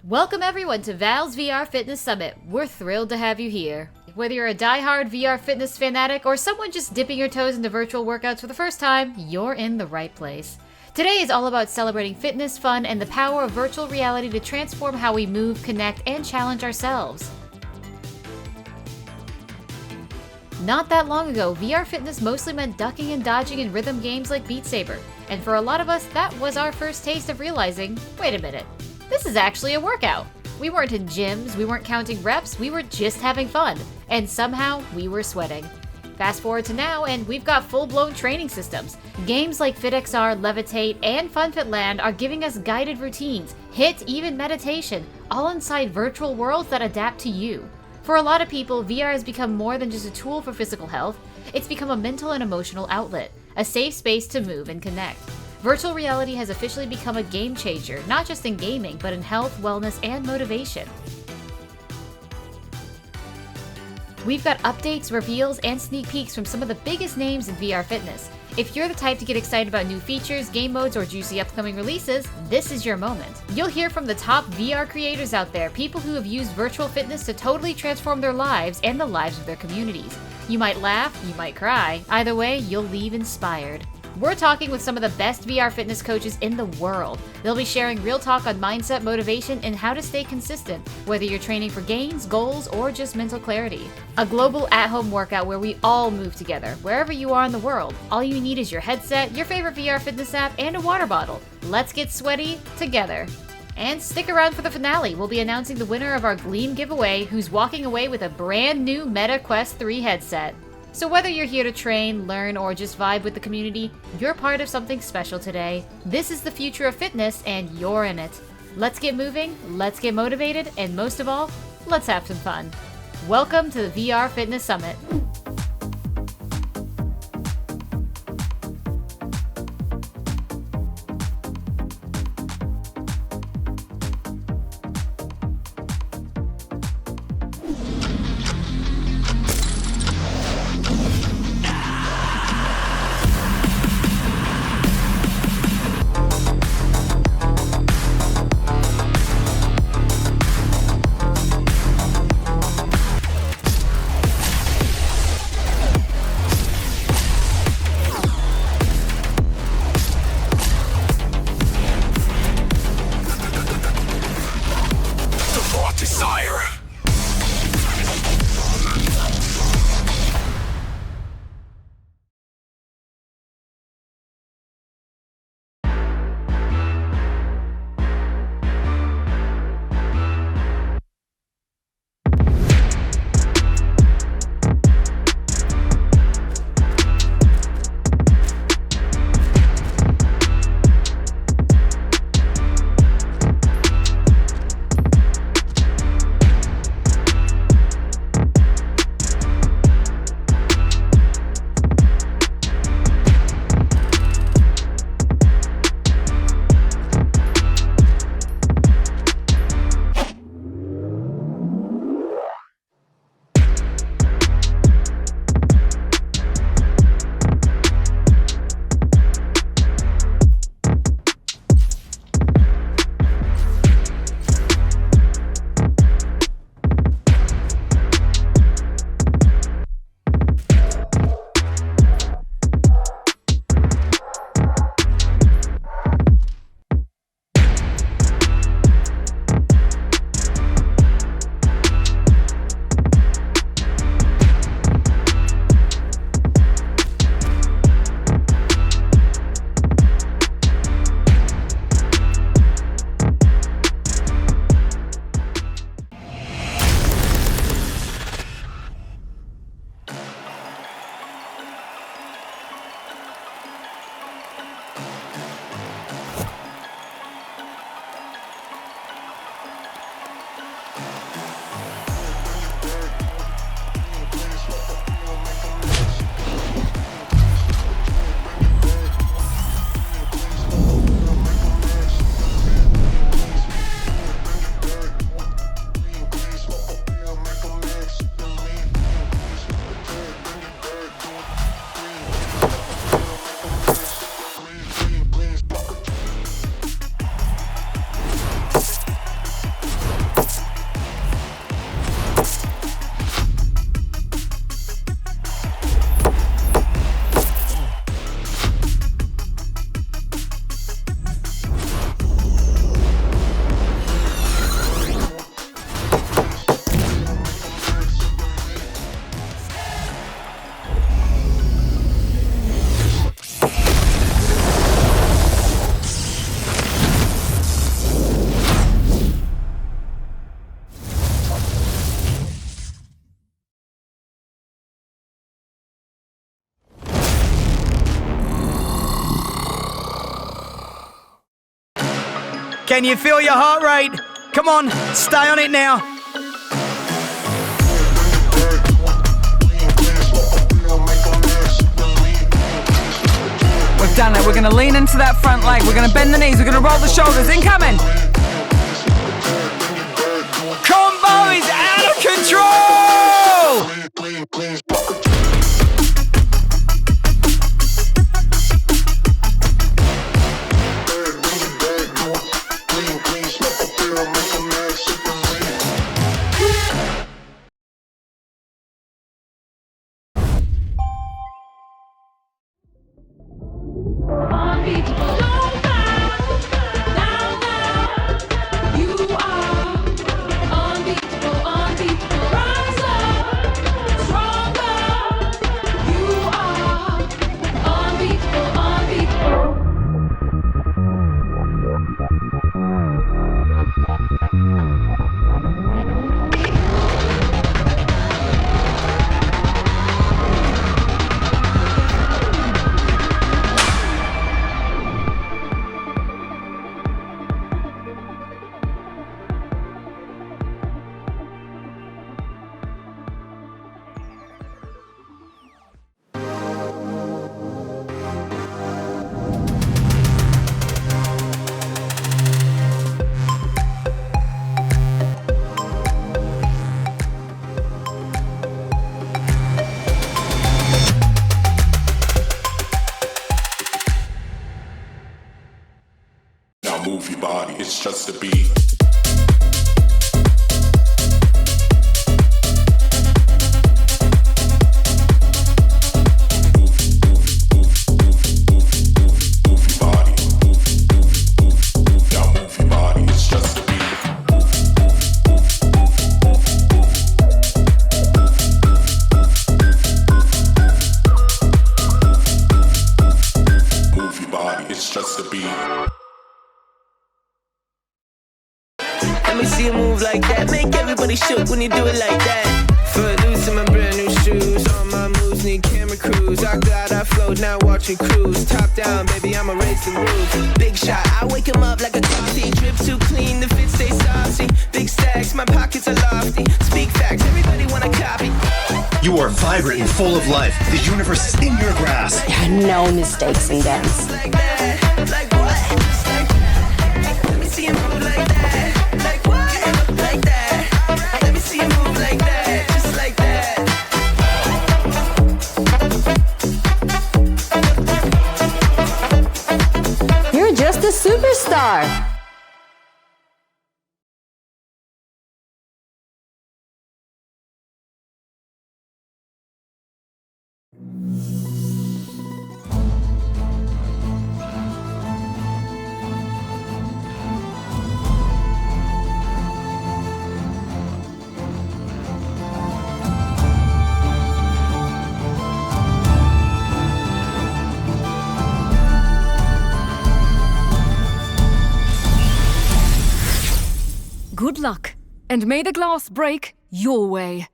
Welcome everyone to VAL's VR Fitness Summit. We're thrilled to have you here. Whether you're a die-hard VR fitness fanatic or someone just dipping your toes into virtual workouts for the first time, you're in the right place. Today is all about celebrating fitness, fun, and the power of virtual reality to transform how we move, connect, and challenge ourselves. Not that long ago, VR fitness mostly meant ducking and dodging in rhythm games like Beat Saber. And for a lot of us, that was our first taste of realizing, wait a minute, this is actually a workout. We weren't in gyms, we weren't counting reps, we were just having fun. And somehow, we were sweating. Fast forward to now, and we've got full-blown training systems. Games like FitXR, Levitate, and FunFitLand are giving us guided routines, HIIT, even meditation, all inside virtual worlds that adapt to you. For a lot of people, VR has become more than just a tool for physical health. It's become a mental and emotional outlet, a safe space to move and connect. Virtual reality has officially become a game changer, not just in gaming, but in health, wellness, and motivation. We've got updates, reveals, and sneak peeks from some of the biggest names in VR fitness. If you're the type to get excited about new features, game modes, or juicy upcoming releases, this is your moment. You'll hear from the top VR creators out there, people who have used virtual fitness to totally transform their lives and the lives of their communities. You might laugh, you might cry. Either way, you'll leave inspired. We're talking with some of the best VR fitness coaches in the world. They'll be sharing real talk on mindset, motivation, and how to stay consistent, whether you're training for gains, goals, or just mental clarity. A global at-home workout where we all move together, wherever you are in the world. All you need is your headset, your favorite VR fitness app, and a water bottle. Let's get sweaty together. And stick around for the finale. We'll be announcing the winner of our Gleam giveaway, who's walking away with a brand new Meta Quest 3 headset. So whether you're here to train, learn, or just vibe with the community, you're part of something special today. This is the future of fitness, and you're in it. Let's get moving, let's get motivated, and most of all, let's have some fun. Welcome to the VR Fitness Summit. Can you feel your heart rate? Come on, stay on it now. We've done it. We're going to lean into that front leg. We're going to bend the knees. We're going to roll the shoulders. Incoming. Combo is out of control! Move your body, it's just a beat. Shook when you do it like that. Footloose in my brand new shoes. All my moves need camera crews. I glide, I float, now watch it cruise. Top down, baby, I'ma raise the roof. Big shot, I wake him up like a coffee. Drip too clean, the fit stay saucy. Big stacks, my pockets are lofty. Speak facts, everybody wanna copy. You are vibrant and full of life. The universe is in your grasp. No mistakes in dance. Like that, like what? Like that. Let me see you move like that. Like what? Like that. Let me see you move like that, just like that. You're just a superstar. Good luck, and may the glass break your way.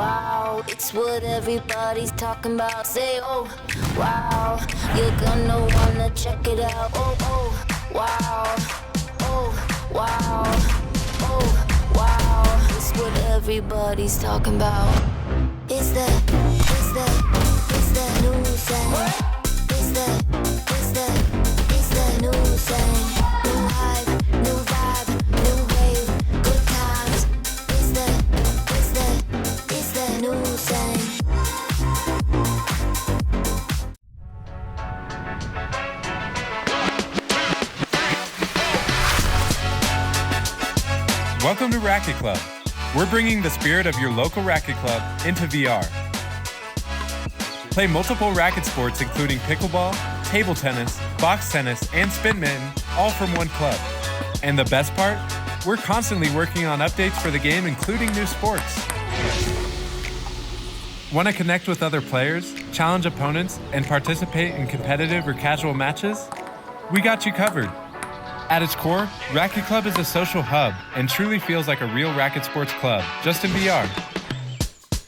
wow, it's what everybody's talking about. Say, oh, wow, you're gonna wanna check it out. Oh, oh, wow, oh, wow, oh, wow, it's what everybody's talking about. It's that new sound. It's that new sound. New hype, new vibe, new wave, good times. It's that new sound. Welcome to Racket Club. We're bringing the spirit of your local racket club into VR. Play multiple racket sports including pickleball, table tennis, box tennis, and spinmitten, all from one club. And the best part? We're constantly working on updates for the game, including new sports. Want to connect with other players, challenge opponents, and participate in competitive or casual matches? We got you covered. At its core, Racket Club is a social hub and truly feels like a real racket sports club, just in VR.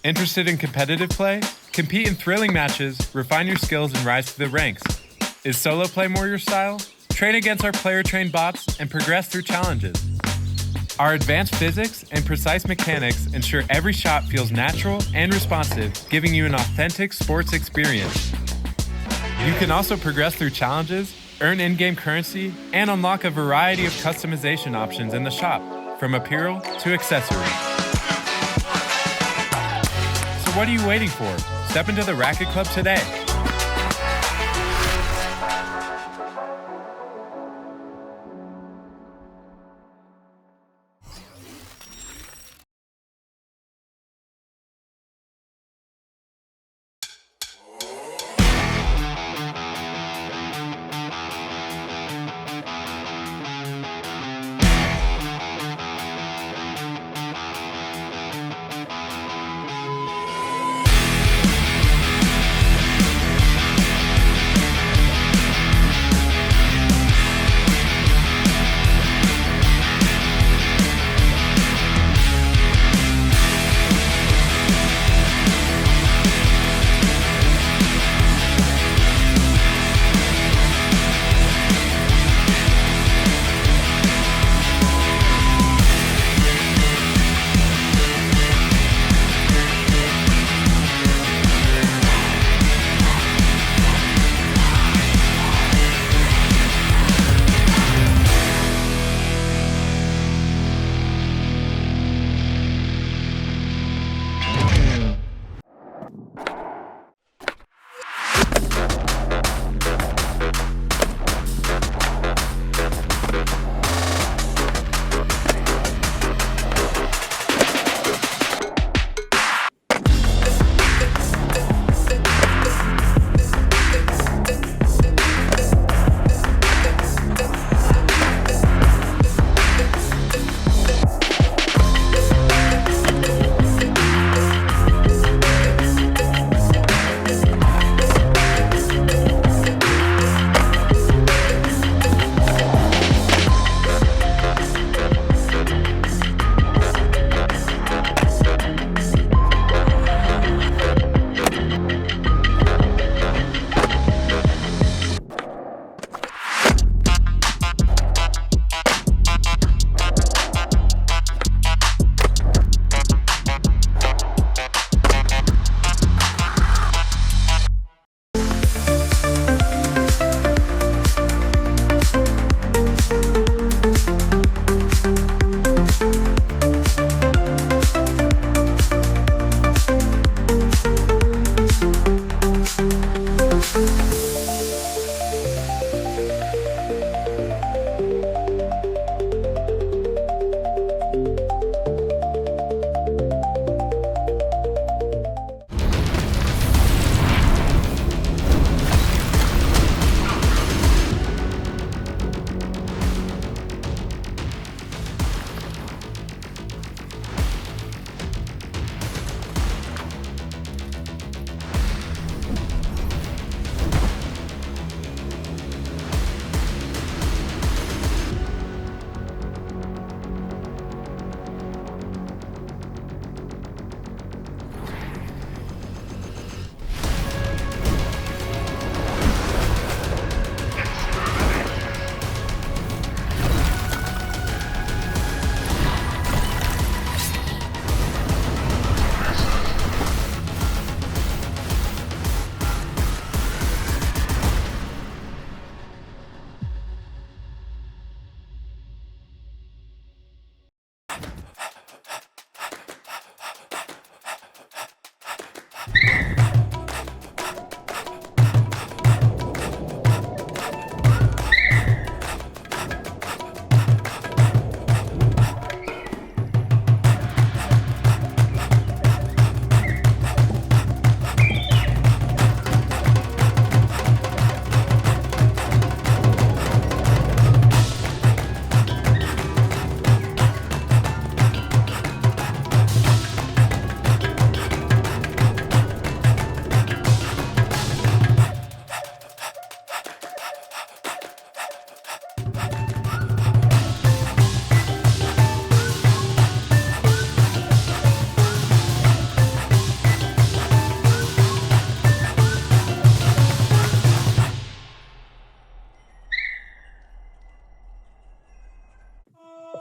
Interested in competitive play? Compete in thrilling matches, refine your skills, and rise to the ranks. Is solo play more your style? Train against our player-trained bots and progress through challenges. Our advanced physics and precise mechanics ensure every shot feels natural and responsive, giving you an authentic sports experience. You can also progress through challenges, earn in-game currency, and unlock a variety of customization options in the shop, from apparel to accessories. So what are you waiting for? Step into the Racket Club today.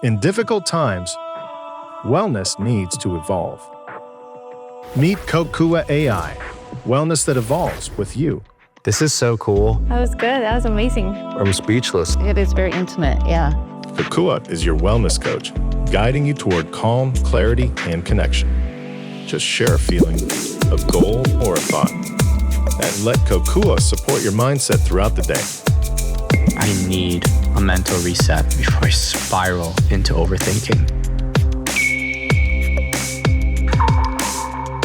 In difficult times, wellness needs to evolve. Meet Kokua AI, wellness that evolves with you. This is so cool. That was good. That was amazing. I'm speechless. It is very intimate, yeah. Kokua is your wellness coach, guiding you toward calm, clarity, and connection. Just share a feeling, a goal, or a thought, and let Kokua support your mindset throughout the day. I need a mental reset before I spiral into overthinking.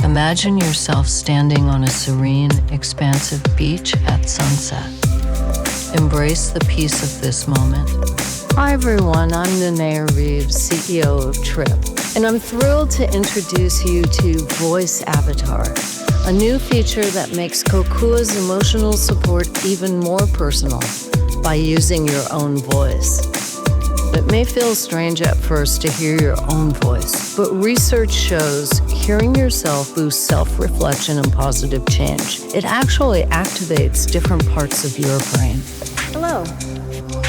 Imagine yourself standing on a serene, expansive beach at sunset. Embrace the peace of this moment. Hi everyone, I'm Nanea Reeves, CEO of Trip, and I'm thrilled to introduce you to Voice Avatar, a new feature that makes Kokua's emotional support even more personal by using your own voice. It may feel strange at first to hear your own voice, but research shows hearing yourself boosts self-reflection and positive change. It actually activates different parts of your brain. Hello.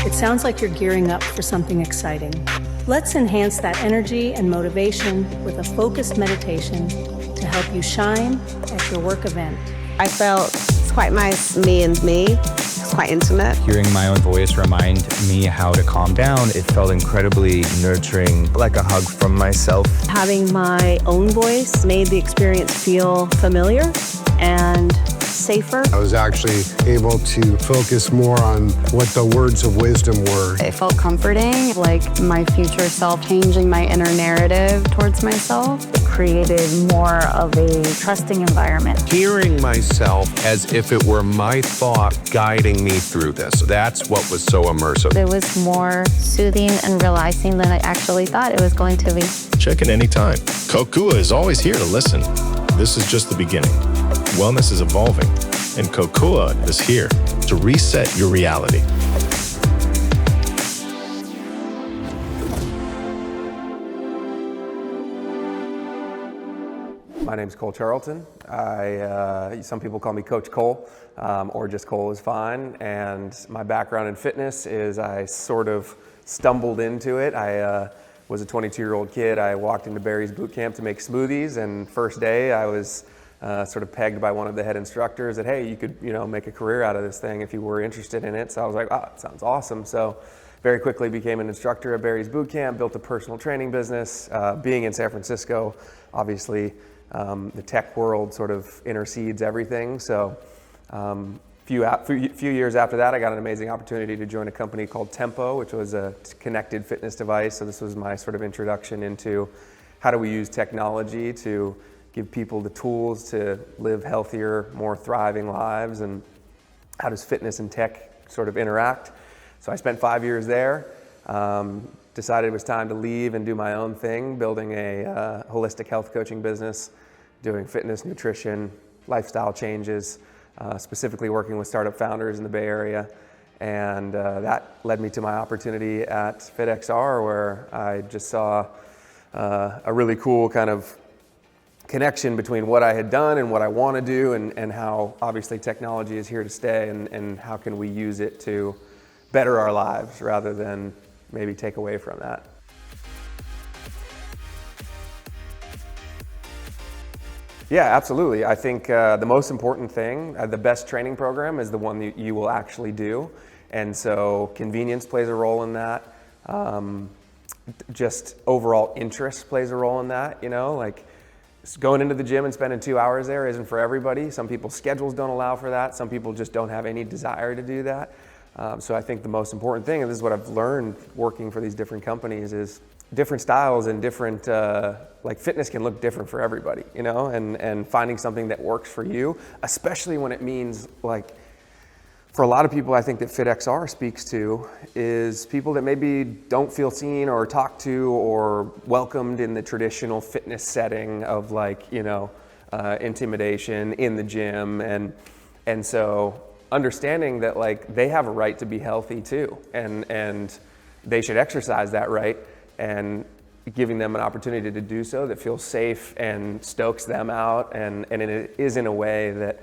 It sounds like you're gearing up for something exciting. Let's enhance that energy and motivation with a focused meditation to help you shine at your work event. I felt it's quite nice, me and me. It's quite intimate. Hearing my own voice remind me how to calm down. It felt incredibly nurturing, like a hug from myself. Having my own voice made the experience feel familiar and safer. I was actually able to focus more on what the words of wisdom were. It felt comforting, like my future self, changing my inner narrative towards myself. It created more of a trusting environment. Hearing myself as if it were my thought guiding me through this. That's what was so immersive. It was more soothing and relaxing than I actually thought it was going to be. Check in anytime. Kokua is always here to listen. This is just the beginning. Wellness is evolving, and Kokua is here to reset your reality. My name's Cole Charlton. Some people call me Coach Cole, or just Cole is fine. And my background in fitness is I sort of stumbled into it. I was a 22-year-old kid. I walked into Barry's boot camp to make smoothies, and first day I was sort of pegged by one of the head instructors that, hey, you could, make a career out of this thing if you were interested in it. So I was like, it sounds awesome. So very quickly became an instructor at Barry's boot camp, built a personal training business. Being in San Francisco, obviously, the tech world sort of intercedes everything. So few years after that, I got an amazing opportunity to join a company called Tempo, which was a connected fitness device. So this was my sort of introduction into how do we use technology to give people the tools to live healthier, more thriving lives, and how does fitness and tech sort of interact. So I spent 5 years there, decided it was time to leave and do my own thing, building a holistic health coaching business, doing fitness, nutrition, lifestyle changes, specifically working with startup founders in the Bay Area. And that led me to my opportunity at FitXR, where I just saw a really cool kind of connection between what I had done and what I want to do, and how obviously technology is here to stay, and how can we use it to better our lives rather than maybe take away from that. Yeah, absolutely. I think the most important thing, the best training program is the one that you will actually do. And so convenience plays a role in that. Just overall interest plays a role in that, like going into the gym and spending 2 hours there isn't for everybody. Some people's schedules don't allow for that. Some people just don't have any desire to do that. So I think the most important thing, and this is what I've learned working for these different companies, is different styles and different, like fitness can look different for everybody, and finding something that works for you, especially when it means, like, for a lot of people, I think that FitXR speaks to is people that maybe don't feel seen or talked to or welcomed in the traditional fitness setting of, like, intimidation in the gym. And so understanding that, like, they have a right to be healthy too, and they should exercise that right, and giving them an opportunity to do so that feels safe and stokes them out, and it is in a way that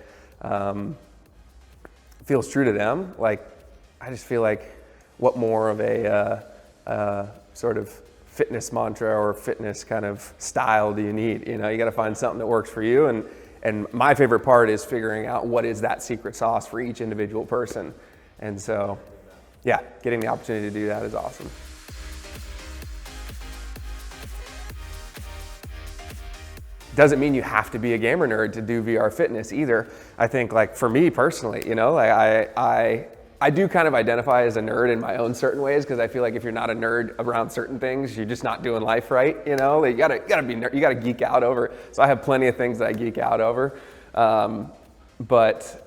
feels true to them. Like, I just feel like what more of a sort of fitness mantra or fitness kind of style do you need? You know, you got to find something that works for you. And my favorite part is figuring out what is that secret sauce for each individual person. And so, yeah, getting the opportunity to do that is awesome. Doesn't mean you have to be a gamer nerd to do VR fitness either. I think, like, for me personally, you know, like I do kind of identify as a nerd in my own certain ways, because I feel like if you're not a nerd around certain things, you're just not doing life right. You know, like, you gotta geek out over. So I have plenty of things that I geek out over, but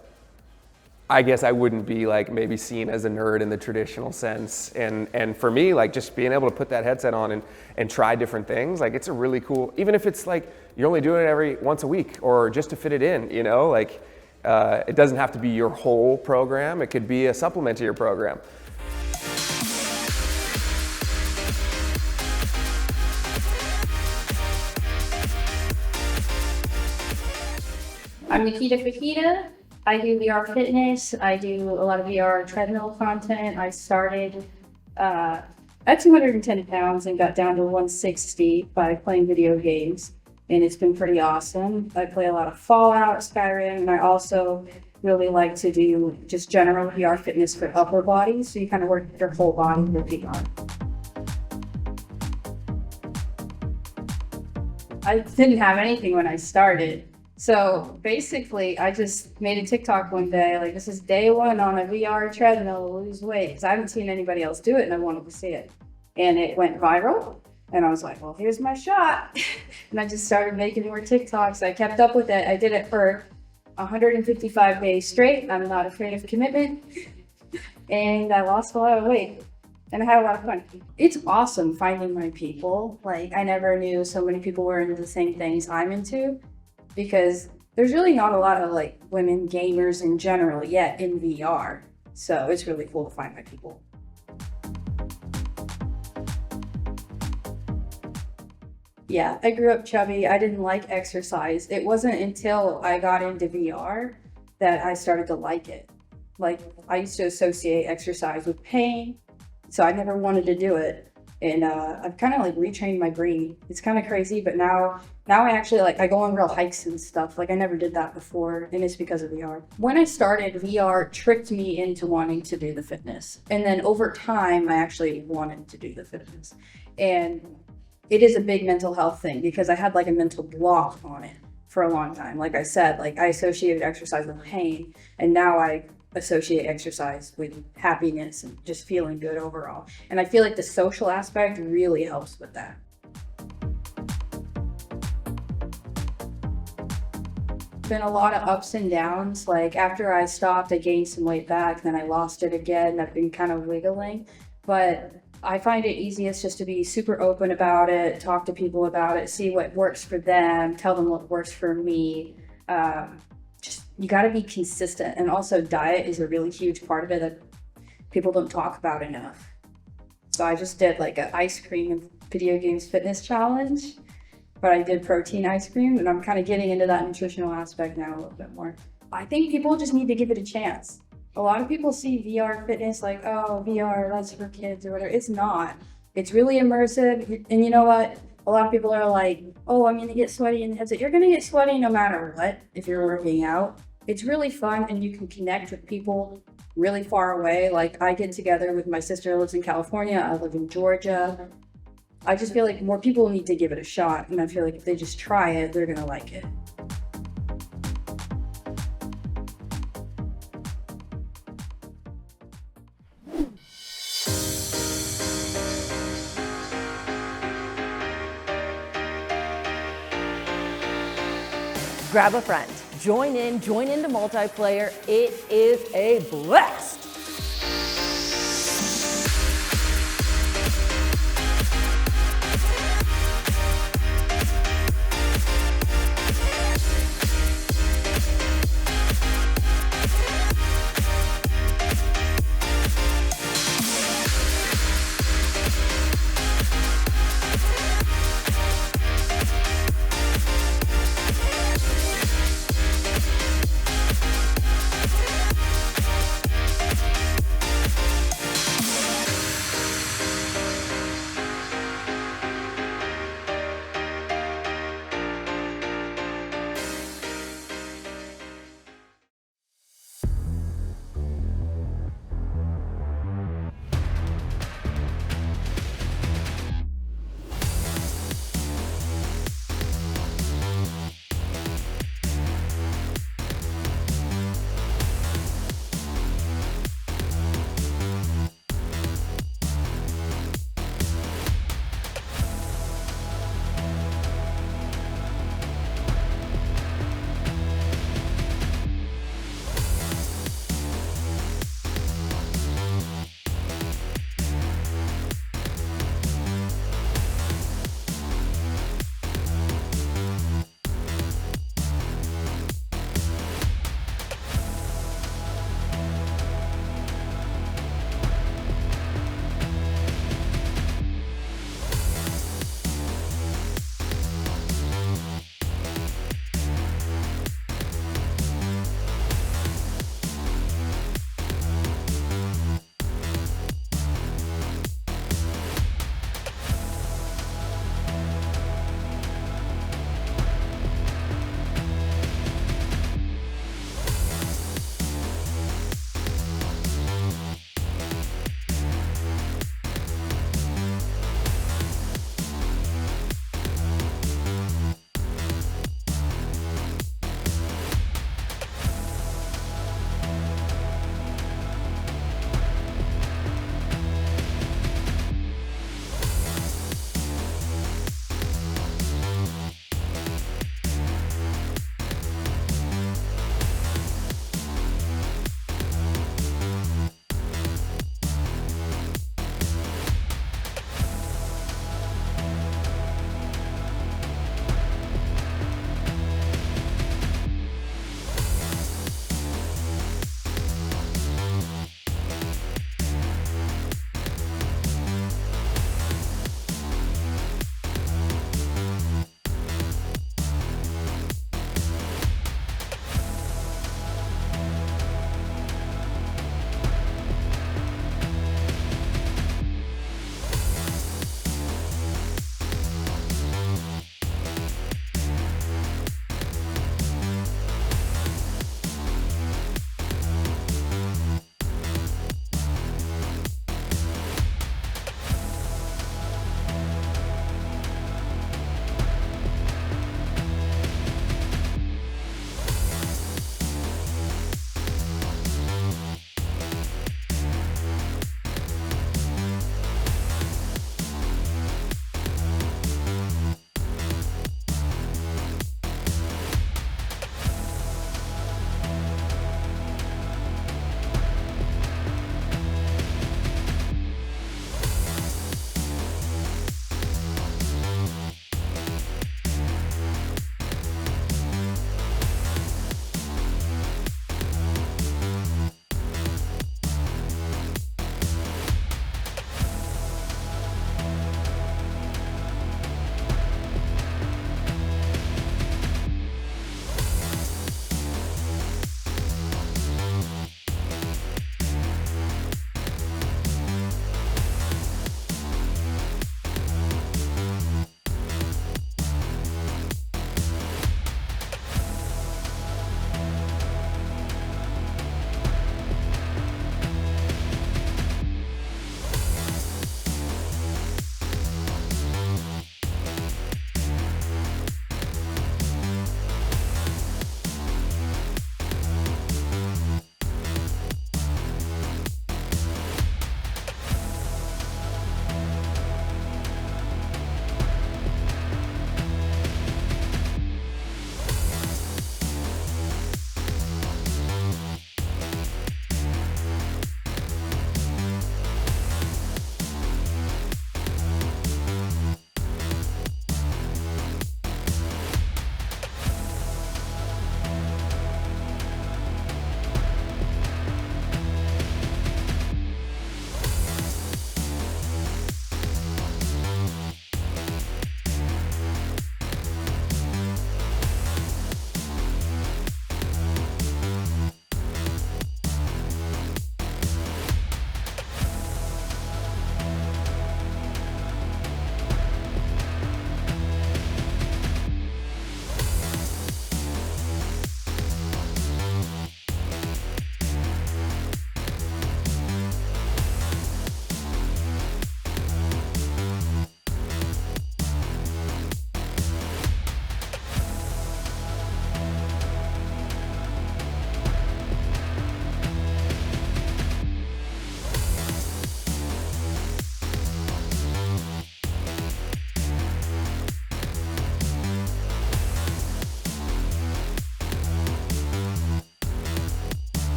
I guess I wouldn't be like maybe seen as a nerd in the traditional sense. And for me, like, just being able to put that headset on and try different things, like, it's a really cool, even if it's like you're only doing it every once a week or just to fit it in, you know, like, it doesn't have to be your whole program. It could be a supplement to your program. I'm Nikita Fajita. I do VR fitness. I do a lot of VR treadmill content. I started at 210 pounds and got down to 160 by playing video games. And it's been pretty awesome. I play a lot of Fallout, Skyrim, and I also really like to do just general VR fitness for upper body. So you kind of work your whole body with VR. I didn't have anything when I started. So basically, I just made a TikTok one day, like, this is day one on a VR treadmill to lose weight, because I haven't seen anybody else do it and I wanted to see it. And it went viral. And I was like, well, here's my shot. And I just started making more TikToks. I kept up with it. I did it for 155 days straight. I'm not afraid of commitment. And I lost a lot of weight. And I had a lot of fun. It's awesome finding my people. Like, I never knew so many people were into the same things I'm into, because there's really not a lot of, like, women gamers in general yet in VR. So it's really cool to find my people. Yeah, I grew up chubby. I didn't like exercise. It wasn't until I got into VR that I started to like it. Like, I used to associate exercise with pain, so I never wanted to do it. And I've kind of like retrained my brain. It's kind of crazy, but now I actually, like, I go on real hikes and stuff. Like, I never did that before, and it's because of VR. When I started, VR tricked me into wanting to do the fitness. And then over time, I actually wanted to do the fitness. And it is a big mental health thing, because I had like a mental block on it for a long time. Like I said, like, I associated exercise with pain, and now I associate exercise with happiness and just feeling good overall. And I feel like the social aspect really helps with that. Been a lot of ups and downs. Like, after I stopped, I gained some weight back, then I lost it again. I've been kind of wiggling, but I find it easiest just to be super open about it, talk to people about it, see what works for them, tell them what works for me. You got to be consistent. And also, diet is a really huge part of it that people don't talk about enough. So I just did like an ice cream and video games fitness challenge, but I did protein ice cream, and I'm kind of getting into that nutritional aspect now a little bit more. I think people just need to give it a chance. A lot of people see VR fitness like, oh, VR, that's for kids or whatever. It's not. It's really immersive. And you know what? A lot of people are like, oh, I'm going to get sweaty in the headset. You're going to get sweaty no matter what if you're working out. It's really fun, and you can connect with people really far away. Like, I get together with my sister who lives in California. I live in Georgia. I just feel like more people need to give it a shot. And I feel like if they just try it, they're going to like it. Grab a friend, join into multiplayer. It is a blast.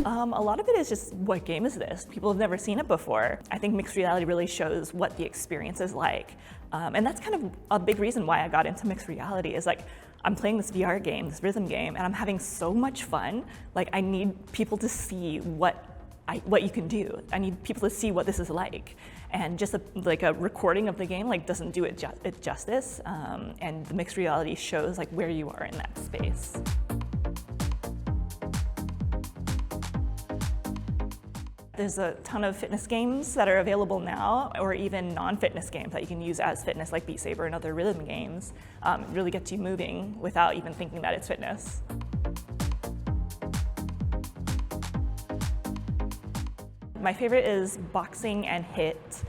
A lot of it is just, what game is this? People have never seen it before. I think mixed reality really shows what the experience is like. And that's kind of a big reason why I got into mixed reality, is like, I'm playing this VR game, this rhythm game, and I'm having so much fun. Like, I need people to see what you can do. I need people to see what this is like. And just a recording of the game doesn't do it justice. And the mixed reality shows where you are in that space. There's a ton of fitness games that are available now, or even non-fitness games that you can use as fitness, like Beat Saber and other rhythm games. It really gets you moving without even thinking that it's fitness. My favorite is boxing and hit,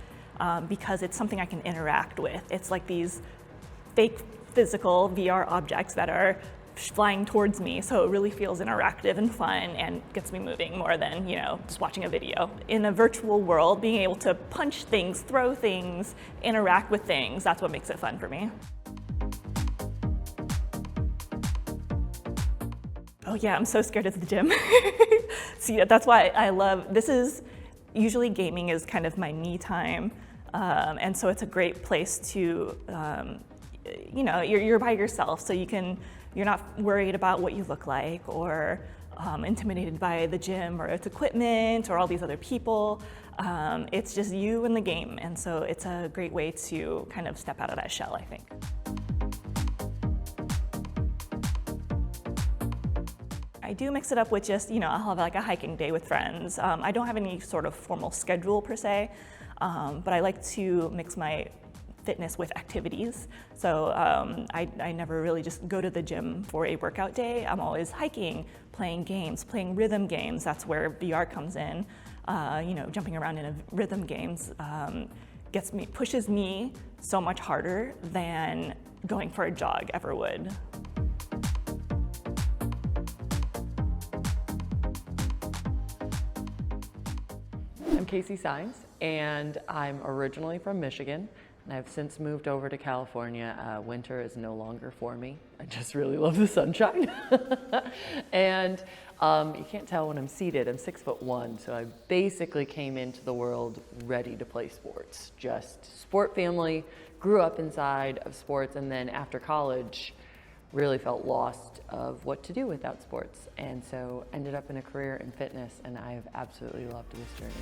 because it's something I can interact with. It's like these fake physical VR objects that are flying towards me, so it really feels interactive and fun and gets me moving more than, just watching a video. In a virtual world, being able to punch things, throw things, interact with things, that's what makes it fun for me. Oh yeah, I'm so scared of the gym. See, that's why I love, usually gaming is kind of my me time, and so it's a great place to, you're by yourself, so you're not worried about what you look like or intimidated by the gym or its equipment or all these other people. It's just you and the game, and so it's a great way to kind of step out of that shell, I think. I do mix it up with just, I'll have a hiking day with friends. I don't have any sort of formal schedule per se, but I like to mix my fitness with activities. So I never really just go to the gym for a workout day. I'm always hiking, playing games, playing rhythm games. That's where VR comes in. Jumping around in rhythm games pushes me so much harder than going for a jog ever would. I'm Casey Sines, and I'm originally from Michigan, and I've since moved over to California. Winter is no longer for me. I just really love the sunshine. And you can't tell when I'm seated. I'm 6'1", so I basically came into the world ready to play sports. Just sport family, grew up inside of sports, and then after college, really felt lost of what to do without sports, and so ended up in a career in fitness, and I have absolutely loved this journey.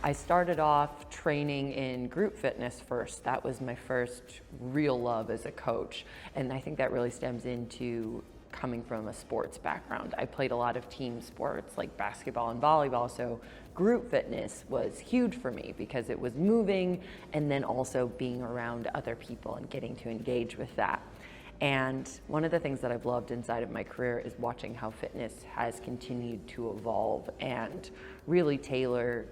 I started off training in group fitness first. That was my first real love as a coach, and I think that really stems into coming from a sports background. I played a lot of team sports like basketball and volleyball, so group fitness was huge for me because it was moving and then also being around other people and getting to engage with that. And one of the things that I've loved inside of my career is watching how fitness has continued to evolve and really tailor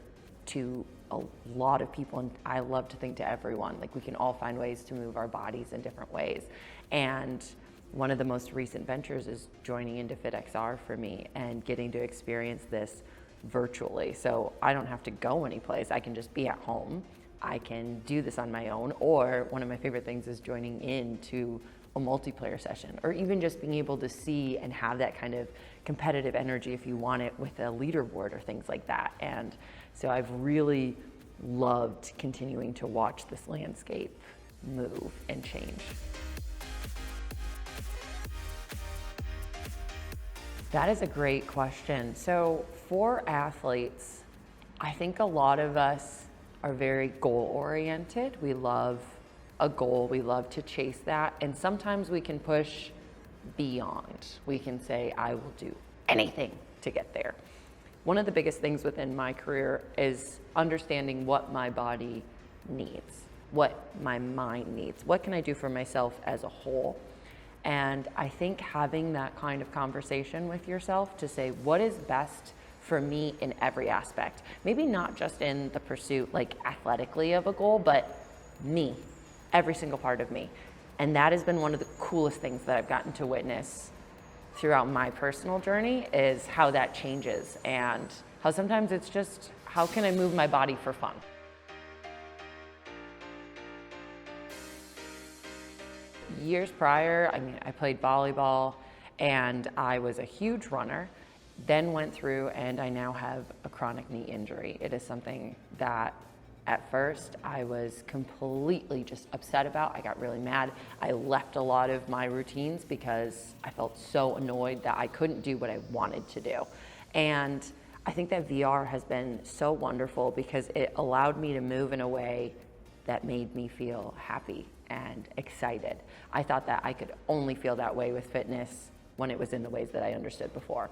to a lot of people, and I love to think to everyone, we can all find ways to move our bodies in different ways. And one of the most recent ventures is joining into FitXR for me and getting to experience this virtually. So I don't have to go anyplace. I can just be at home. I can do this on my own, or one of my favorite things is joining into a multiplayer session, or even just being able to see and have that kind of competitive energy if you want it with a leaderboard or things like that. And so I've really loved continuing to watch this landscape move and change. That is a great question. So for athletes, I think a lot of us are very goal-oriented. We love a goal, we love to chase that, and sometimes we can push beyond. We can say, I will do anything to get there. One of the biggest things within my career is understanding what my body needs, what my mind needs, what can I do for myself as a whole. And I think having that kind of conversation with yourself to say, what is best for me in every aspect? Maybe not just in the pursuit, athletically of a goal, but me, every single part of me. And that has been one of the coolest things that I've gotten to witness throughout my personal journey, is how that changes and how sometimes it's just, how can I move my body for fun? Years prior, I played volleyball, and I was a huge runner, then went through and I now have a chronic knee injury. It is something that at first I was completely just upset about. I got really mad. I left a lot of my routines because I felt so annoyed that I couldn't do what I wanted to do. And I think that VR has been so wonderful because it allowed me to move in a way that made me feel happy and excited. I thought that I could only feel that way with fitness when it was in the ways that I understood before.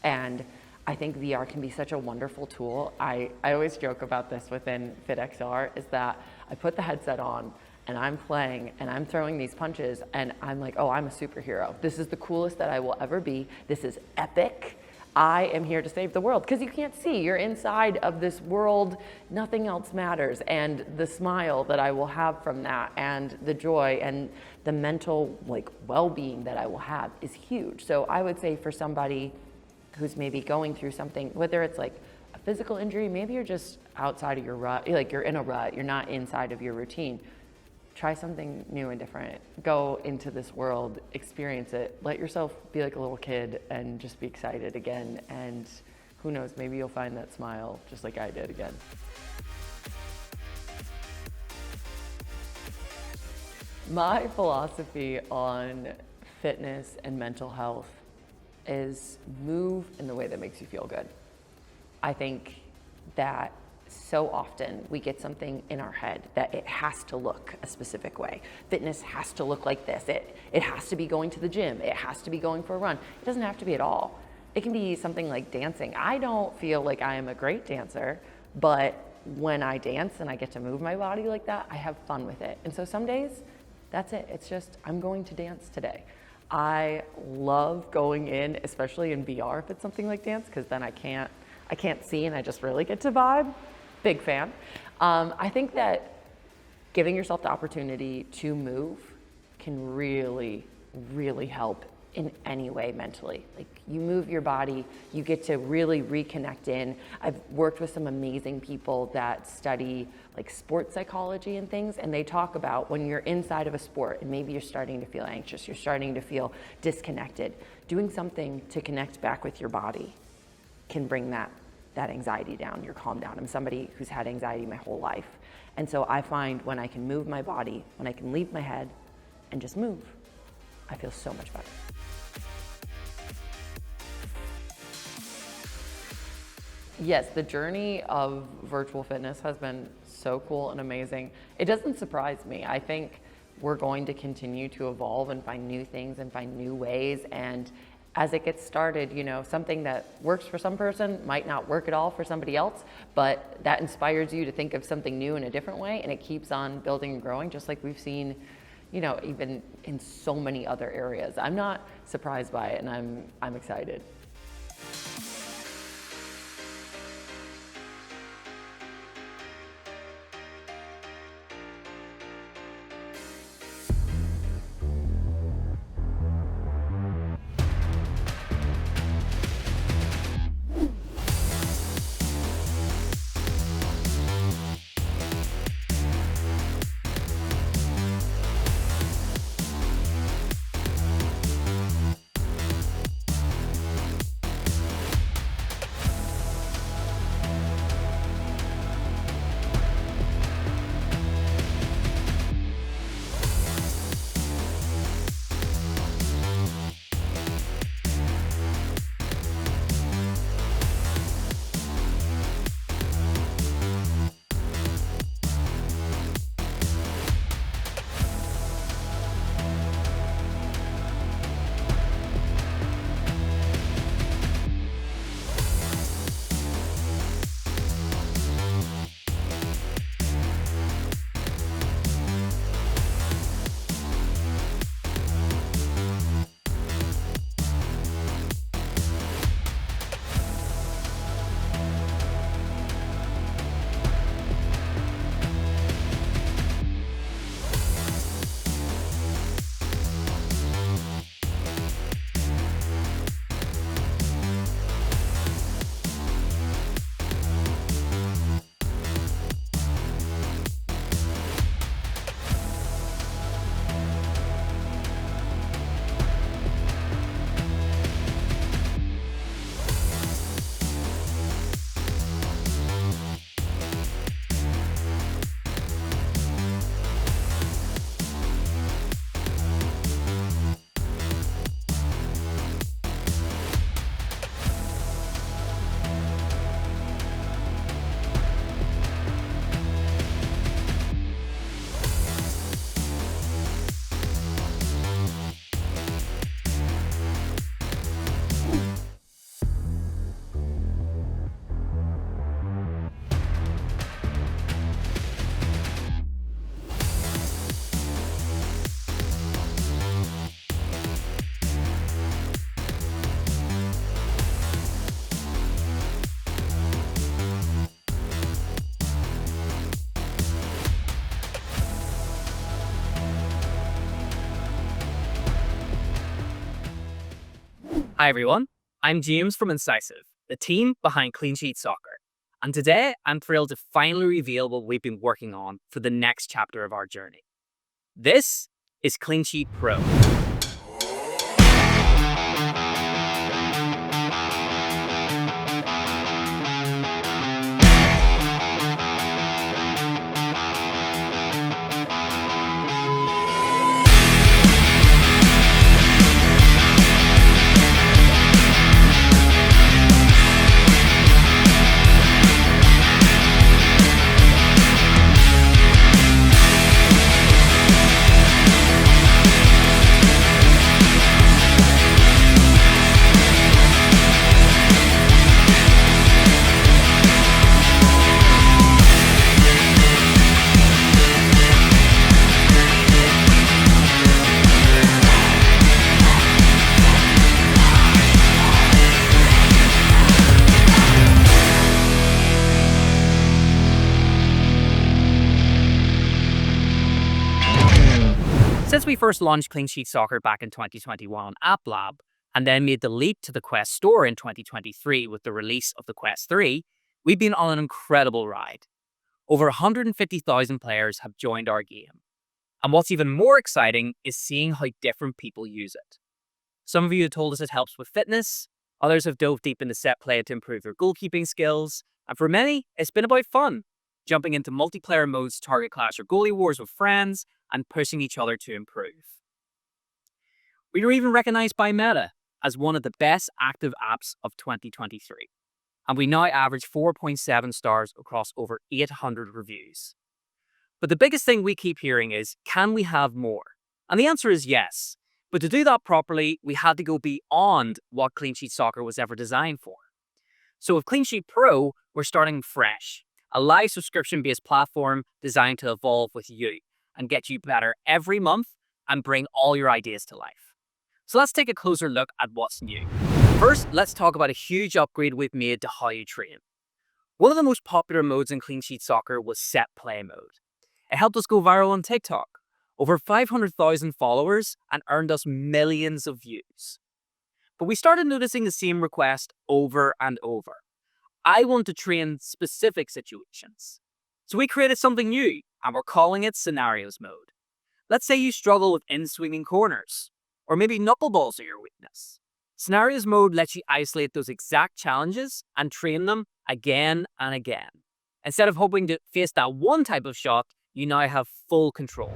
And I think VR can be such a wonderful tool. I always joke about this within FitXR, is that I put the headset on and I'm playing and I'm throwing these punches and I'm like, oh, I'm a superhero. This is the coolest that I will ever be. This is epic. I am here to save the world, because you can't see. You're inside of this world. Nothing else matters. And the smile that I will have from that, and the joy and the mental well-being that I will have is huge. So I would say for somebody who's maybe going through something, whether it's like a physical injury, maybe you're just outside of your rut, like you're in a rut, you're not inside of your routine. Try something new and different. Go into this world, experience it. Let yourself be like a little kid and just be excited again. And who knows, maybe you'll find that smile just like I did again. My philosophy on fitness and mental health is move in the way that makes you feel good. I think that so often we get something in our head that it has to look a specific way. Fitness has to look like this. It has to be going to the gym. It has to be going for a run. It doesn't have to be at all. It can be something like dancing. I don't feel like I am a great dancer, but when I dance and I get to move my body like that, I have fun with it. And so some days, that's it. It's just, I'm going to dance today. I love going in, especially in VR if it's something like dance, because then I can't see and I just really get to vibe. Big fan. I think that giving yourself the opportunity to move can really, really help in any way mentally. Like, you move your body, you get to really reconnect in. I've worked with some amazing people that study like sports psychology and things, and they talk about when you're inside of a sport and maybe you're starting to feel anxious, you're starting to feel disconnected, doing something to connect back with your body can bring that anxiety down, your calm down. I'm somebody who's had anxiety my whole life. And so I find when I can move my body, when I can leave my head and just move, I feel so much better. Yes, the journey of virtual fitness has been so cool and amazing. It doesn't surprise me. I think we're going to continue to evolve and find new things and find new ways. And as it gets started, you know, something that works for some person might not work at all for somebody else, but that inspires you to think of something new in a different way, and it keeps on building and growing, just like we've seen, you know, even in so many other areas. I'm not surprised by it, and I'm excited. Hi everyone, I'm James from Incisive, the team behind Clean Sheet Soccer. And today I'm thrilled to finally reveal what we've been working on for the next chapter of our journey. This is Clean Sheet Pro. Since we first launched Clean Sheet Soccer back in 2021 on App Lab, and then made the leap to the Quest Store in 2023 with the release of the Quest 3, we've been on an incredible ride. Over 150,000 players have joined our game. And what's even more exciting is seeing how different people use it. Some of you have told us it helps with fitness, others have dove deep into set play to improve their goalkeeping skills, and for many, it's been about fun, jumping into multiplayer modes, target clash or goalie wars with friends, and pushing each other to improve. We were even recognized by Meta as one of the best active apps of 2023, and we now average 4.7 stars across over 800 reviews. But the biggest thing we keep hearing is, can we have more? And the answer is yes. But to do that properly, we had to go beyond what Clean Sheet Soccer was ever designed for. So with Clean Sheet Pro, we're starting fresh, a live subscription-based platform designed to evolve with you and get you better every month and bring all your ideas to life. So let's take a closer look at what's new. First, let's talk about a huge upgrade we've made to how you train. One of the most popular modes in Clean Sheet Soccer was set play mode. It helped us go viral on TikTok, over 500,000 followers, and earned us millions of views. But we started noticing the same request over and over. I want to train specific situations. So we created something new, and we're calling it Scenarios Mode. Let's say you struggle with in-swinging corners, or maybe knuckleballs are your weakness. Scenarios Mode lets you isolate those exact challenges and train them again and again. Instead of hoping to face that one type of shot, you now have full control.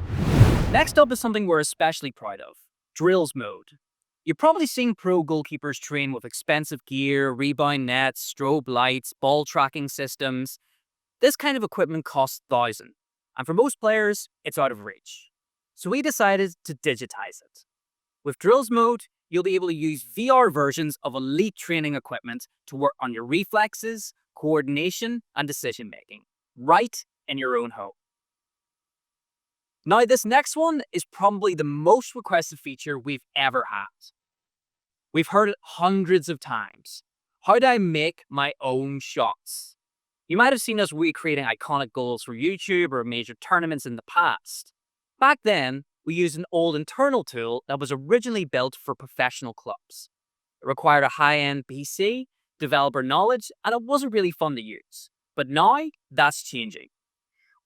Next up is something we're especially proud of, Drills Mode. You've probably seen pro goalkeepers train with expensive gear, rebound nets, strobe lights, ball tracking systems. This kind of equipment costs thousands, and for most players, it's out of reach. So we decided to digitize it. With Drills Mode, you'll be able to use VR versions of elite training equipment to work on your reflexes, coordination, and decision making, right in your own home. Now, this next one is probably the most requested feature we've ever had. We've heard it hundreds of times. How do I make my own shots? You might have seen us recreating iconic goals for YouTube or major tournaments in the past. Back then, we used an old internal tool that was originally built for professional clubs. It required a high-end PC, developer knowledge, and it wasn't really fun to use. But now, that's changing.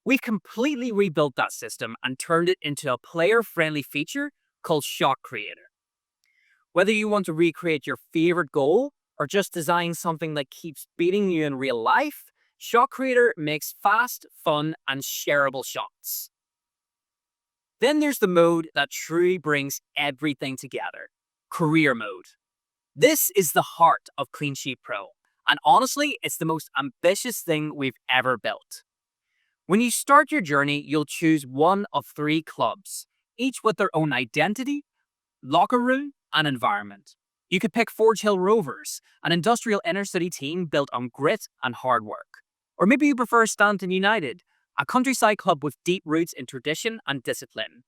We've completely rebuilt that system and turned it into a player-friendly feature called Shot Creator. Whether you want to recreate your favorite goal or just design something that keeps beating you in real life, Shot Creator makes fast, fun, and shareable shots. Then there's the mode that truly brings everything together, Career Mode. This is the heart of Clean Sheet Pro, and honestly, it's the most ambitious thing we've ever built. When you start your journey, you'll choose one of 3 clubs, each with their own identity, locker room, and environment. You could pick Forge Hill Rovers, an industrial inner-city team built on grit and hard work. Or maybe you prefer Stanton United, a countryside club with deep roots in tradition and discipline.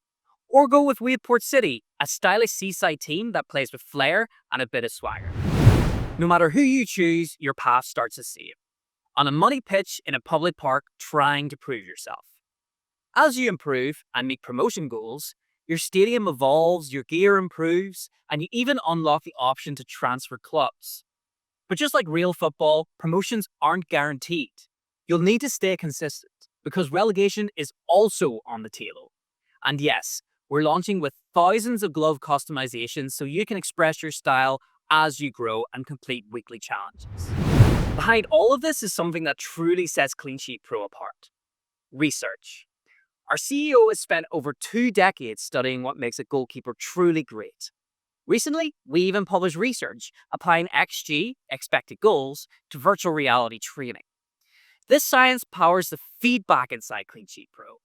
Or go with Wadeport City, a stylish seaside team that plays with flair and a bit of swagger. No matter who you choose, your path starts the same. On a muddy pitch in a public park trying to prove yourself. As you improve and meet promotion goals, Your stadium evolves, your gear improves, and you even unlock the option to transfer clubs. But just like real football, promotions aren't guaranteed. You'll need to stay consistent because relegation is also on the table. And yes, we're launching with thousands of glove customizations so you can express your style as you grow and complete weekly challenges. Behind all of this is something that truly sets Clean Sheet Pro apart: research. Our CEO has spent over 2 decades studying what makes a goalkeeper truly great. Recently, we even published research applying XG, expected goals, to virtual reality training. This science powers the feedback inside Clean Sheet Pro.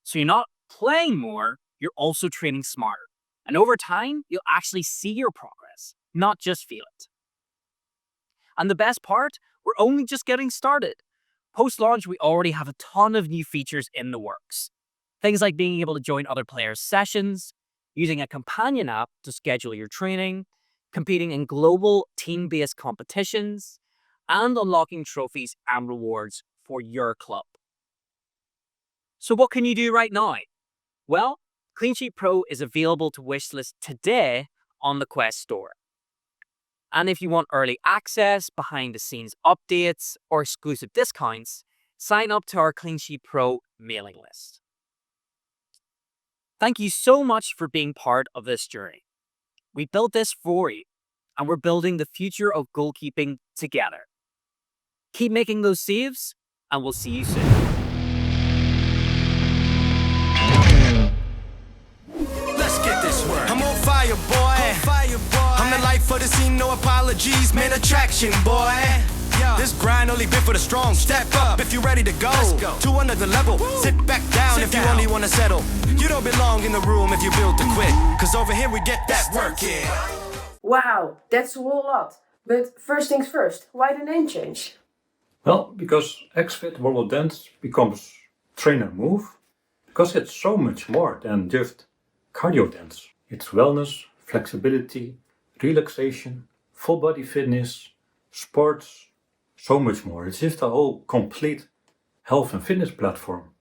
So you're not playing more, you're also training smarter. And over time, you'll actually see your progress, not just feel it. And the best part, we're only just getting started. Post-launch, we already have a ton of new features in the works. Things like being able to join other players' sessions, using a companion app to schedule your training, competing in global team-based competitions, and unlocking trophies and rewards for your club. So what can you do right now? Well, Clean Sheet Pro is available to wishlist today on the Quest store. And if you want early access, behind-the-scenes updates, or exclusive discounts, sign up to our Clean Sheet Pro mailing list. Thank you so much for being part of this journey. We built this for you, and we're building the future of goalkeeping together. Keep making those saves, and we'll see you soon. Let's get this work. I'm on fire, boy. I'm the life of the scene, no apologies, main attraction, boy. This grind only been for the strong. Step up if you're ready to go. To another level. Sit back down if you only want to settle. You don't belong in the room if you built to quit. Cause over here we get that work in. Wow, that's a whole lot. But first things first, why the name change? Well, because XFit World Dance becomes trainer move. Because it's so much more than just cardio dance. It's wellness, flexibility, relaxation, full body fitness, sports, so much more. It's just a whole complete health and fitness platform.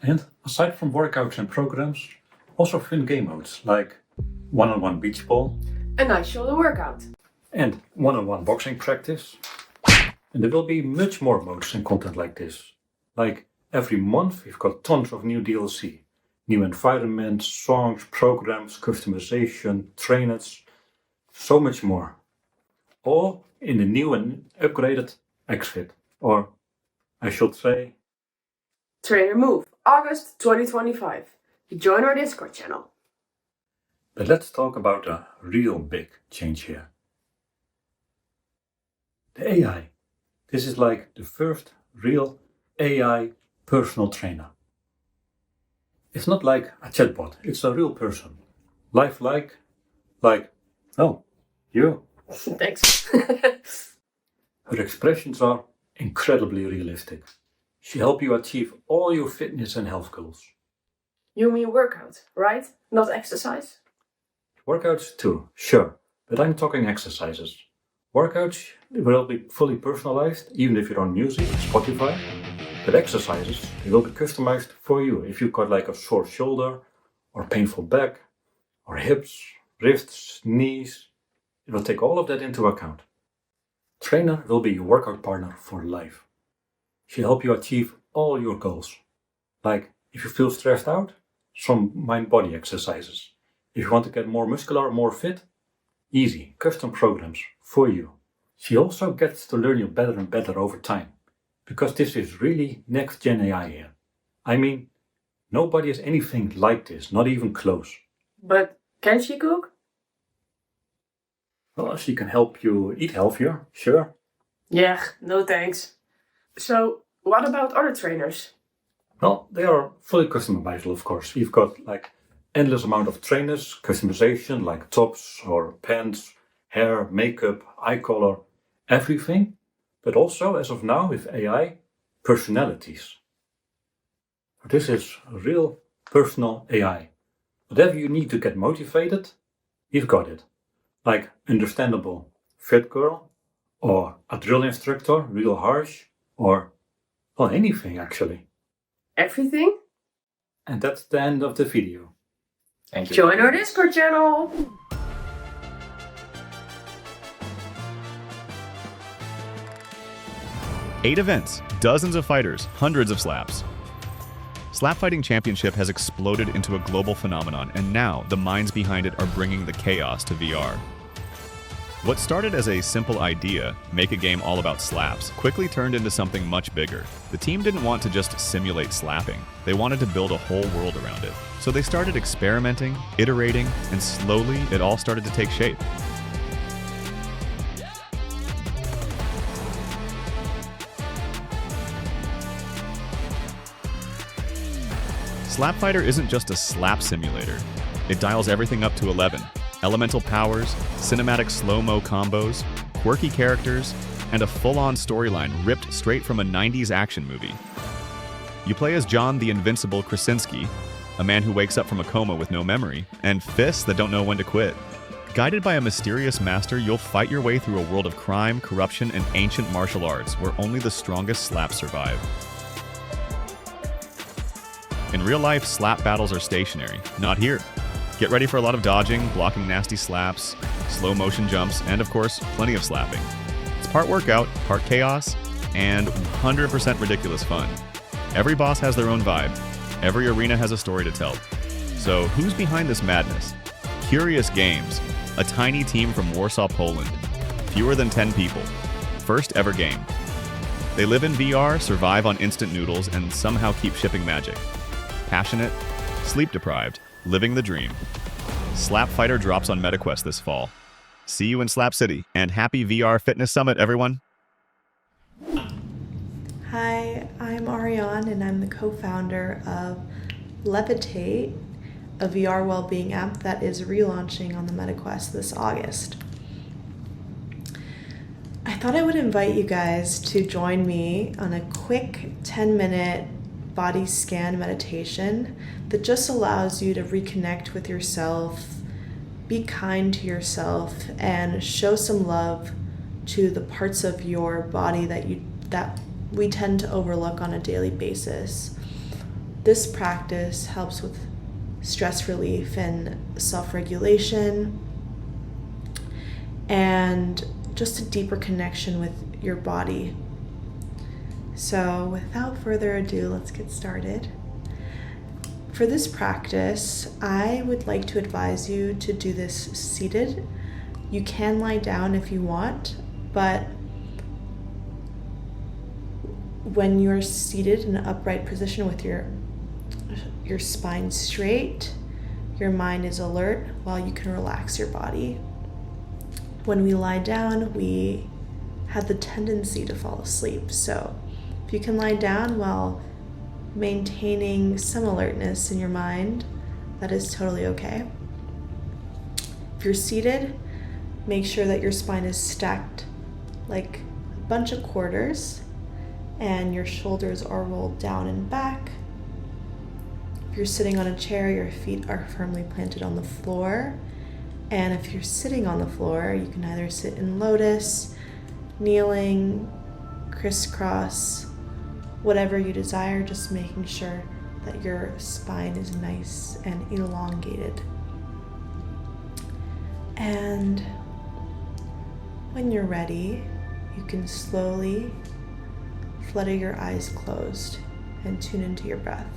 And aside from workouts and programs, also fun game modes like one-on-one beach ball. A nice shoulder workout. And one-on-one boxing practice. And there will be much more modes and content like this. Like every month we've got tons of new DLC. New environments, songs, programs, customization, trainers, so much more. All in the new and upgraded XFit, or I should say... Trainer Move, August 2025. Join our Discord channel. But let's talk about a real big change here. The AI. This is like the first real AI personal trainer. It's not like a chatbot, it's a real person. Lifelike, oh, you. Thanks. Her expressions are incredibly realistic. She helps you achieve all your fitness and health goals. You mean workout, right? Not exercise? Workouts too, sure, but I'm talking exercises. Workouts will be fully personalized, even if you're on music, Spotify. But exercises, they will be customized for you if you've got like a sore shoulder, or painful back, or hips, wrists, knees. It will take all of that into account. Trainer will be your workout partner for life. She'll help you achieve all your goals. Like if you feel stressed out, some mind-body exercises. If you want to get more muscular, more fit, easy, custom programs for you. She also gets to learn you better and better over time. Because this is really next-gen AI here. I mean, nobody has anything like this, not even close. But can she cook? Well, she can help you eat healthier, sure. Yeah, no thanks. So, what about other trainers? Well, they are fully customizable, of course. We've got like endless amount of trainers, customization like tops or pants, hair, makeup, eye color, everything. But also, as of now, with AI, personalities. This is real personal AI. Whatever you need to get motivated, you've got it. Like understandable fit girl, or a drill instructor, real harsh, or well, anything actually. Everything? And that's the end of the video. Thank you. Join our Discord channel. Eight events, dozens of fighters, hundreds of slaps. Slap Fighting Championship has exploded into a global phenomenon, and now the minds behind it are bringing the chaos to VR. What started as a simple idea, make a game all about slaps, quickly turned into something much bigger. The team didn't want to just simulate slapping, they wanted to build a whole world around it. So they started experimenting, iterating, and slowly it all started to take shape. Slap Fighter isn't just a slap simulator. It dials everything up to 11. Elemental powers, cinematic slow-mo combos, quirky characters, and a full-on storyline ripped straight from a 90s action movie. You play as John the Invincible Krasinski, a man who wakes up from a coma with no memory, and fists that don't know when to quit. Guided by a mysterious master, you'll fight your way through a world of crime, corruption, and ancient martial arts where only the strongest slaps survive. In real life, slap battles are stationary, not here. Get ready for a lot of dodging, blocking nasty slaps, slow motion jumps, and of course, plenty of slapping. It's part workout, part chaos, and 100% ridiculous fun. Every boss has their own vibe. Every arena has a story to tell. So who's behind this madness? Curious Games, a tiny team from Warsaw, Poland. Fewer than 10 people. First ever game. They live in VR, survive on instant noodles, and somehow keep shipping magic. Passionate, sleep-deprived, living the dream. Slap Fighter drops on MetaQuest this fall. See you in Slap City, and happy VR Fitness Summit, everyone! Hi, I'm Ariane, and I'm the co-founder of Levitate, a VR well-being app that is relaunching on the MetaQuest this August. I thought I would invite you guys to join me on a quick 10-minute body scan meditation that just allows you to reconnect with yourself, be kind to yourself, and show some love to the parts of your body that we tend to overlook on a daily basis. This practice helps with stress relief and self-regulation and just a deeper connection with your body. So without further ado, let's get started. For this practice, I would like to advise you to do this seated. You can lie down if you want, but when you're seated in an upright position with your spine straight, your mind is alert while you can relax your body. When we lie down, we have the tendency to fall asleep. So if you can lie down while maintaining some alertness in your mind, that is totally okay. If you're seated, make sure that your spine is stacked like a bunch of quarters and your shoulders are rolled down and back. If you're sitting on a chair, your feet are firmly planted on the floor. And if you're sitting on the floor, you can either sit in lotus, kneeling, crisscross, whatever you desire, just making sure that your spine is nice and elongated. And when you're ready, you can slowly flutter your eyes closed and tune into your breath.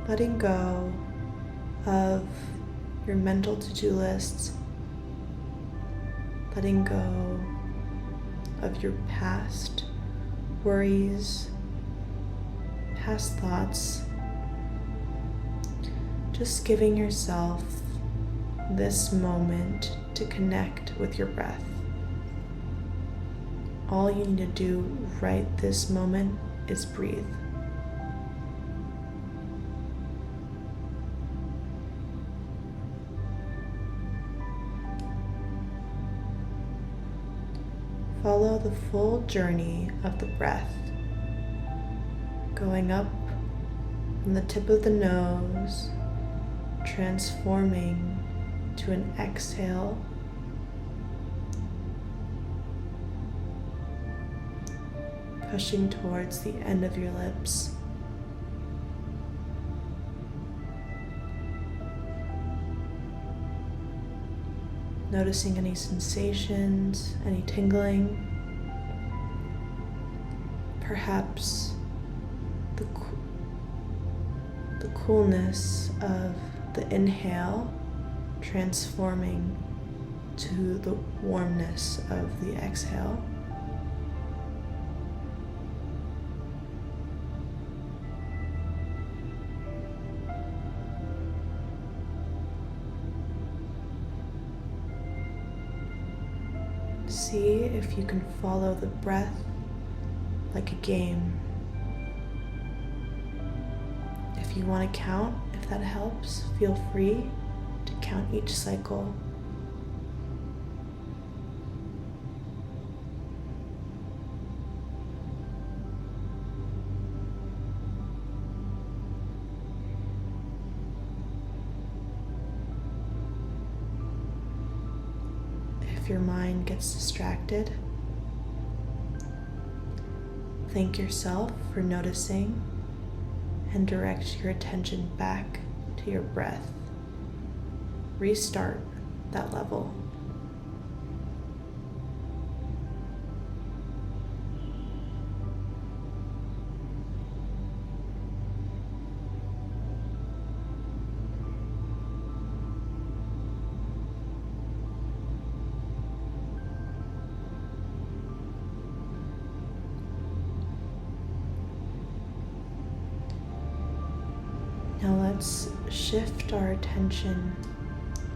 Letting go of your mental to-do lists, letting go of your past worries, past thoughts, just giving yourself this moment to connect with your breath. All you need to do right this moment is breathe. Follow the full journey of the breath, going up from the tip of the nose, transforming to an exhale, pushing towards the end of your lips. Noticing any sensations, any tingling, perhaps the coolness of the inhale transforming to the warmness of the exhale. See if you can follow the breath like a game. If you want to count, if that helps, feel free to count each cycle. If your mind gets distracted, thank yourself for noticing and direct your attention back to your breath. Restart that level. Now let's shift our attention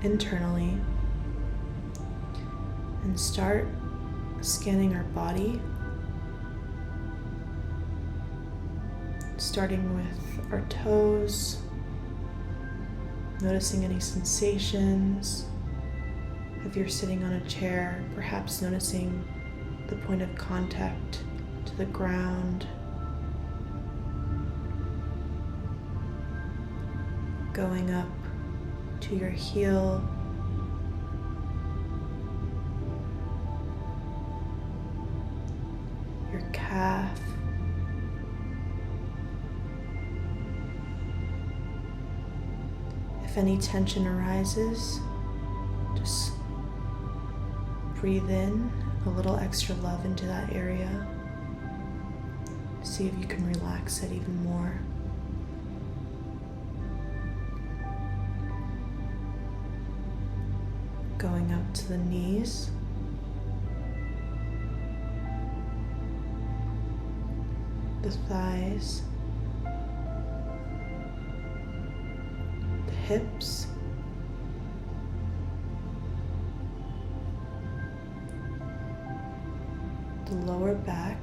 internally and start scanning our body, starting with our toes, noticing any sensations. If you're sitting on a chair, perhaps noticing the point of contact to the ground. Going up to your heel, your calf, if any tension arises, just breathe in a little extra love into that area. See if you can relax it even more. Going up to the knees, the thighs, the hips, the lower back,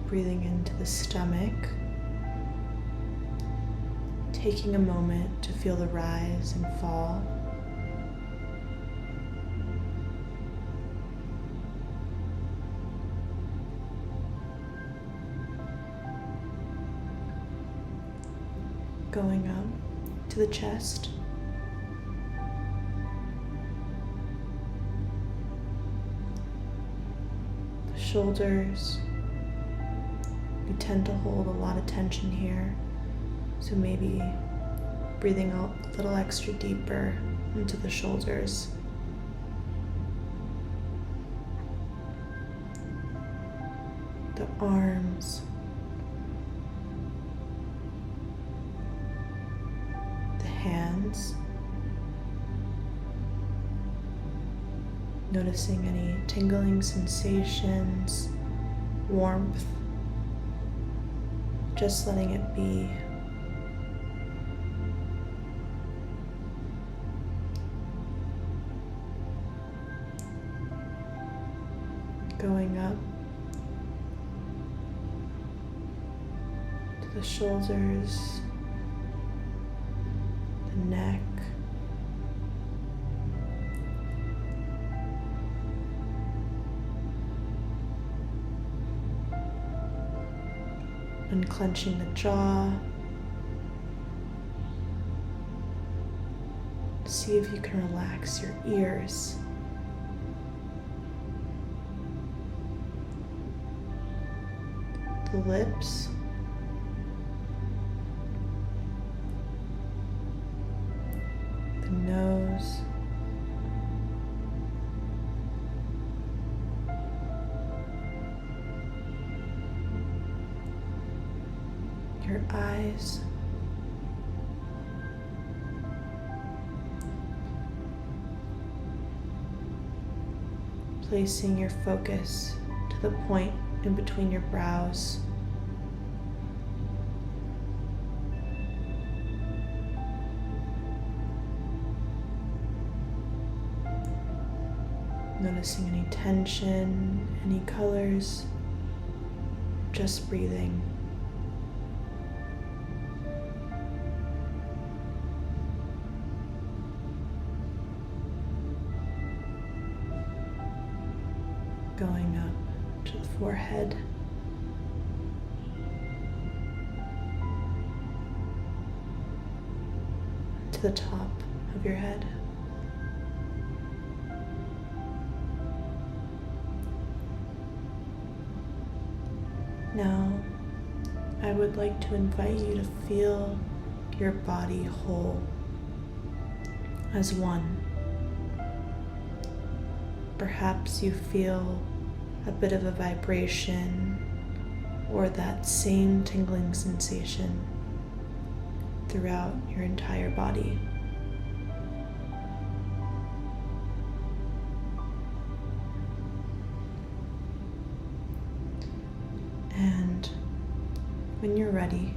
breathing into the stomach, taking a moment to feel the rise and fall. Going up to the chest, the shoulders. You tend to hold a lot of tension here, so maybe breathing out a little extra deeper into the shoulders. The arms, the hands, noticing any tingling sensations, warmth. Just letting it be. Going up to the shoulders, the neck, unclenching the jaw, See if you can relax your ears. The lips. The nose. Your eyes. Placing your focus to the point in between your brows. Noticing any tension, any colors, just breathing. Going up to the forehead, to the top of your head. Now, I would like to invite you to feel your body whole as one. Perhaps you feel a bit of a vibration or that same tingling sensation throughout your entire body. And when you're ready,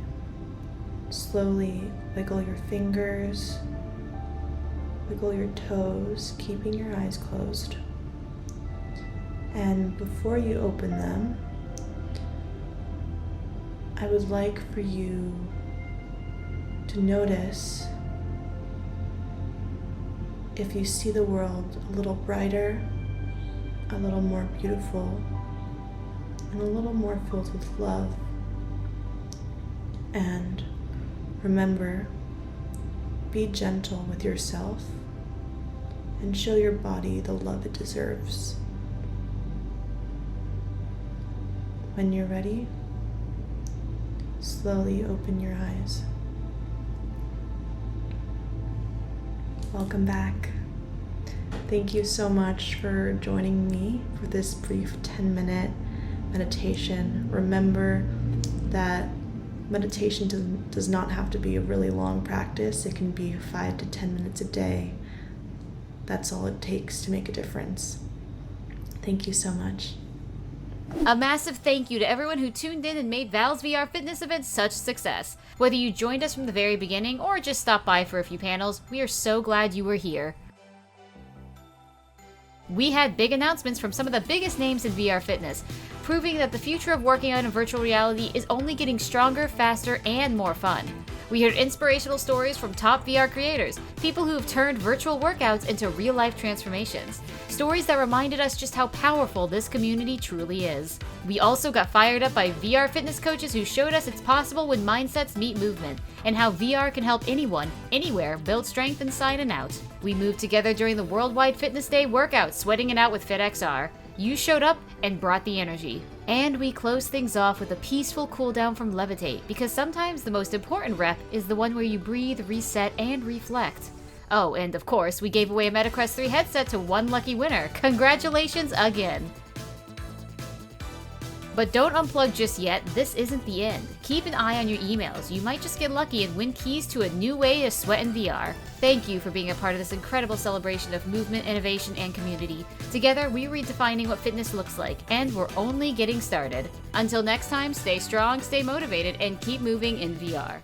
slowly wiggle your fingers, wiggle your toes, keeping your eyes closed. And before you open them, I would like for you to notice if you see the world a little brighter, a little more beautiful, and a little more filled with love. And remember, be gentle with yourself and show your body the love it deserves. When you're ready, slowly open your eyes. Welcome back. Thank you so much for joining me for this brief 10-minute meditation. Remember that meditation does not have to be a really long practice. It can be 5 to 10 minutes a day. That's all it takes to make a difference. Thank you so much. A massive thank you to everyone who tuned in and made VAL's VR fitness event such a success. Whether you joined us from the very beginning or just stopped by for a few panels, we are so glad you were here. We had big announcements from some of the biggest names in VR fitness, proving that the future of working out in virtual reality is only getting stronger, faster, and more fun. We heard inspirational stories from top VR creators, people who have turned virtual workouts into real-life transformations. Stories that reminded us just how powerful this community truly is. We also got fired up by VR fitness coaches who showed us it's possible when mindsets meet movement, and how VR can help anyone, anywhere, build strength inside and out. We moved together during the Worldwide Fitness Day workout, sweating it out with FitXR. You showed up and brought the energy. And we closed things off with a peaceful cool down from Levitate, because sometimes the most important rep is the one where you breathe, reset, and reflect. Oh, and of course, we gave away a MetaQuest 3 headset to one lucky winner. Congratulations again! But don't unplug just yet, this isn't the end. Keep an eye on your emails, you might just get lucky and win keys to a new way to sweat in VR. Thank you for being a part of this incredible celebration of movement, innovation, and community. Together, we're redefining what fitness looks like, and we're only getting started. Until next time, stay strong, stay motivated, and keep moving in VR.